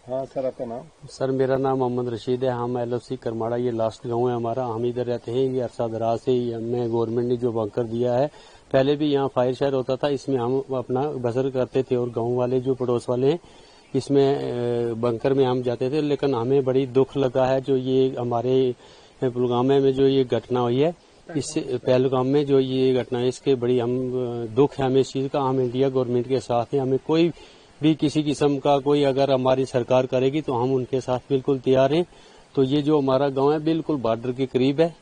हाँ सर, आपका नाम? सर मेरा नाम मोहम्मद रशीद है। हम LOC करमाड़ा, ये लास्ट गांव है हमारा। हम इधर रहते हैं। ये अरसा दराज से ही हमें गवर्नमेंट ने जो बंकर दिया है, पहले भी यहाँ फायर शायर होता था, इसमें हम अपना बसर करते थे और गांव वाले जो पड़ोस वाले हैं इसमें बंकर में हम जाते थे। लेकिन हमें बड़ी दुख लगा है जो ये हमारे पुलगामे में जो ये घटना हुई है, इससे पहलगाम में जो ये घटना है, इसके बड़ी हम दुख है हमें इस चीज का। हम इंडिया गवर्नमेंट के साथ हैं। हमें कोई भी किसी किस्म का कोई अगर हमारी सरकार करेगी तो हम उनके साथ बिल्कुल तैयार हैं। तो ये जो हमारा गांव है बिल्कुल बॉर्डर के करीब है,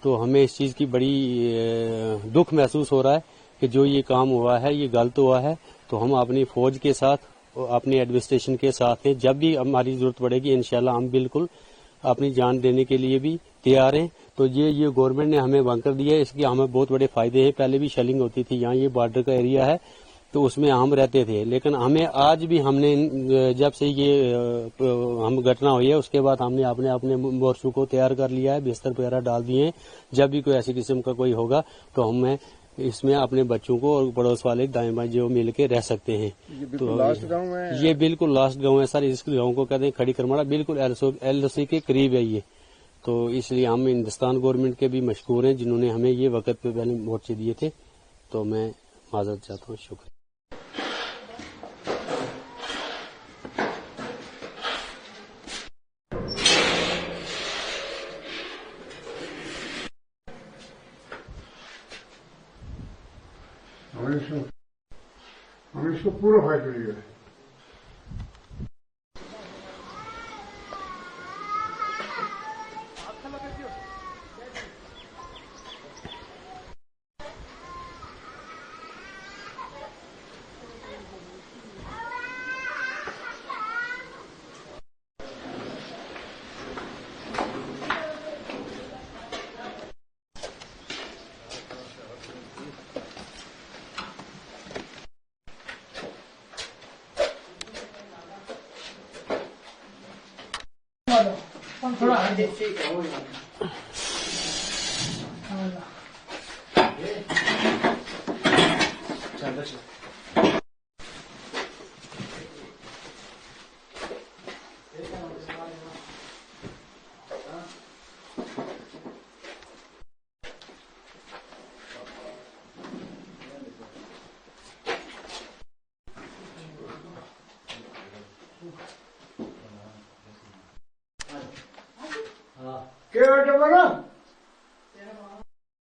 तो हमें इस चीज की बड़ी दुख महसूस हो रहा है कि जो ये काम हुआ है ये गलत हुआ है। तो हम अपनी फौज के साथ, अपनी एडमिनिस्ट्रेशन के साथ हैं। जब भी हमारी जरूरत पड़ेगी इंशाल्लाह हम बिल्कुल अपनी जान देने के लिए भी तैयार हैं। तो ये गवर्नमेंट ने हमें बंकर दिया है, इसके हमें बहुत बड़े फायदे हैं। पहले भी शेलिंग होती थी यहाँ, ये बॉर्डर का एरिया है तो उसमें हम रहते थे। लेकिन हमें आज भी हमने जब से ये हम घटना हुई है उसके बाद हमने अपने मोर्चों को तैयार कर लिया है, बिस्तर वगैरह डाल दिए हैं। जब भी कोई ऐसी किस्म का कोई होगा तो हमें इसमें अपने बच्चों को और पड़ोस वाले दाएं बाएं जो मिल के रह सकते हैं। तो लास्ट गांव है, ये बिल्कुल लास्ट गांव है सर। इस गांव को कहते हैं खड़ी करमाड़ा, बिल्कुल LOC के करीब है ये। तो इसलिए हम हिंदुस्तान गवर्नमेंट के भी मशकूर हैं जिन्होंने हमें ये वक्त पे पहले मोर्चे दिए थे। तो मैं माजरत चाहता हूँ। शुक्रिया। हमने इसको पूरा फाइट लिया है। थोड़ा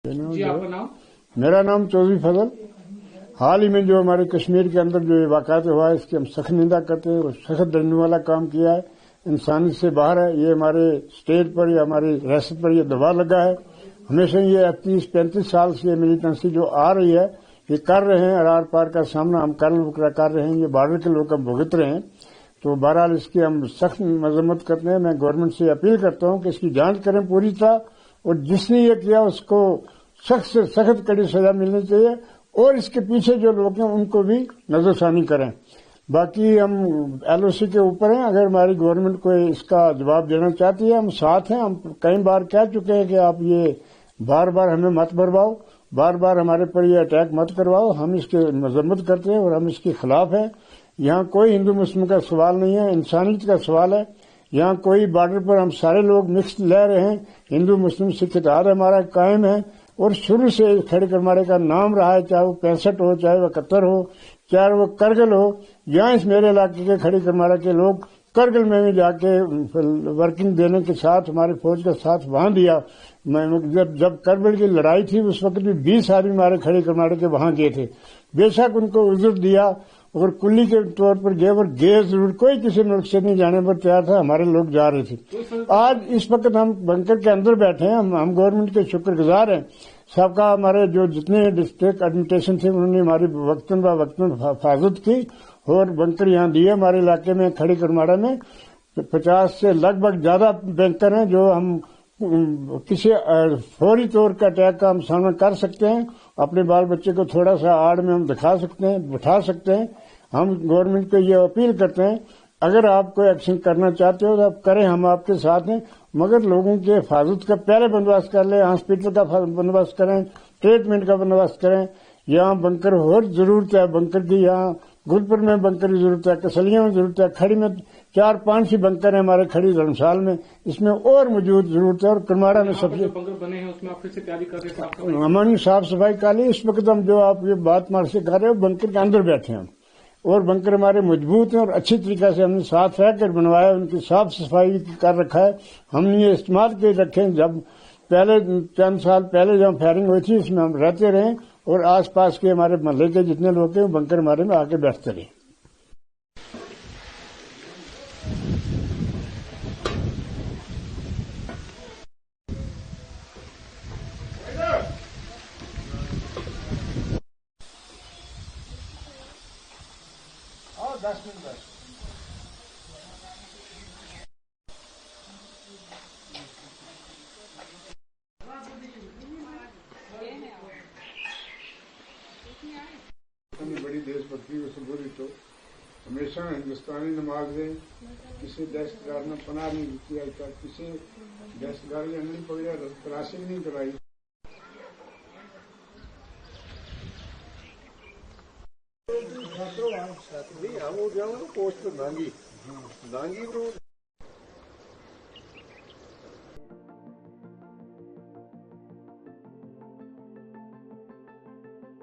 जी, आपका नाम? मेरा नाम चौधरी फजल। हाल ही में जो हमारे कश्मीर के अंदर जो ये वाक़यात हुआ है इसकी हम सख्त निंदा करते हैं और सख्त दंडने वाला काम किया है, इंसानियत से बाहर है। ये हमारे स्टेट पर या हमारी रियासत पर ये दबाव लगा है। हमेशा ये 30-35 साल से ये मिलिटेंसी जो आ रही है ये कर रहे हैं, आर पार का सामना हम कर रहे हैं, ये बॉर्डर के लोग हम भुगत रहे हैं। तो बहरहाल इसकी हम सख्त मजम्मत करते हैं। मैं गवर्नमेंट से अपील करता हूं कि इसकी जांच करें पूरी तरह और जिसने ये किया उसको सख्त से सख्त कड़ी सजा मिलनी चाहिए और इसके पीछे जो लोग हैं उनको भी नजरसानी करें। बाकी हम LOC के ऊपर हैं। अगर हमारी गवर्नमेंट को इसका जवाब देना चाहती है हम साथ हैं। हम कई बार कह चुके हैं कि आप ये बार बार हमें मत भरवाओ, बार बार हमारे पर ये अटैक मत करवाओ। हम इसके मजम्मत करते हैं और हम इसके खिलाफ हैं। यहाँ कोई हिंदू मुस्लिम का सवाल नहीं है, इंसानियत का सवाल है। यहाँ कोई बॉर्डर पर हम सारे लोग मिक्स ले रहे हैं। हिंदू मुस्लिम सिख इत्तेहाद हमारा कायम है और शुरू से खड़ी करमाड़े का नाम रहा है, चाहे वो 65 हो, चाहे वो 71 हो, चाहे वो करगिल हो। यहाँ इस मेरे इलाके के खड़ी करमाड़ा के लोग करगिल में भी जाके वर्किंग देने के साथ हमारी फौज का साथ वहां दिया। जब करगिल की लड़ाई थी उस वक्त भी 20 आदमी हमारे खड़ी करमाड़े के वहां गए थे। बेशक उनको उज़्र दिया और कुल्ली के तौर पर गए और गए जरूर, कोई किसी मुल्क से नहीं जाने पर तैयार था, हमारे लोग जा रहे थे। आज इस वक्त हम बंकर के अंदर बैठे हैं। हम गवर्नमेंट के शुक्रगुजार हैं। सबका हमारे जो जितने डिस्ट्रिक्ट एडमिनिस्ट्रेशन थे उन्होंने हमारी वक्तन हिफाजत की और बंकर यहाँ दिए। हमारे इलाके में खड़ी करमाड़ा में 50 से लगभग ज्यादा बंकर हैं जो हम किसी फौरी तौर का अटैक का हम सामना कर सकते हैं। अपने बाल बच्चे को थोड़ा सा आड़ में हम दिखा सकते हैं, बिठा सकते हैं। हम गवर्नमेंट को ये अपील करते हैं अगर आप कोई एक्शन करना चाहते हो तो आप करें, हम आपके साथ हैं। मगर लोगों के हिफाजत का पहले बंदोबस्त कर लें, हॉस्पिटल का बंदोबस्त करें, ट्रीटमेंट का बंदोबस्त करें। यहाँ बंकर और जरूरत है, बंकर की यहाँ गुलपुर में बंकर की जरूरत है, कसलियों में जरूरत है, खड़ी में 4-5 ही बंकर है हमारे खड़ी धर्मशाल में, इसमें और मौजूद जरूरत है। और करमाड़ा में सबसे बंकर बने हैं उसमें आप फिर से तैयारी कर रहे हैं? हमारी साफ सफाई का लिए इस वक्त हम जो आप ये बात मार से कर रहे हो, बंकर के अंदर बैठे हैं हम, और बंकर हमारे मजबूत हैं और अच्छी तरीके से हमने साथ रह कर बनवाया, उनकी साफ सफाई कर रखा है। हमने ये इस्तेमाल कर रखे हैं। जब पहले 3 साल पहले जब फायरिंग हुई थी इसमें हम रहते रहे, और आसपास के हमारे मोहल्ले के जितने लोग हैं बंकर हमारे में आके बैठते रहे। बड़ी देशभक्ति को संबोधित तो हमेशा हिंदुस्तानी नमाजें किसी दहशतगार ने पनाह नहीं दी आज तक, किसी दहशतगार ने नहीं पकड़ा, तलाशी नहीं कराई। पोस्ट नांगी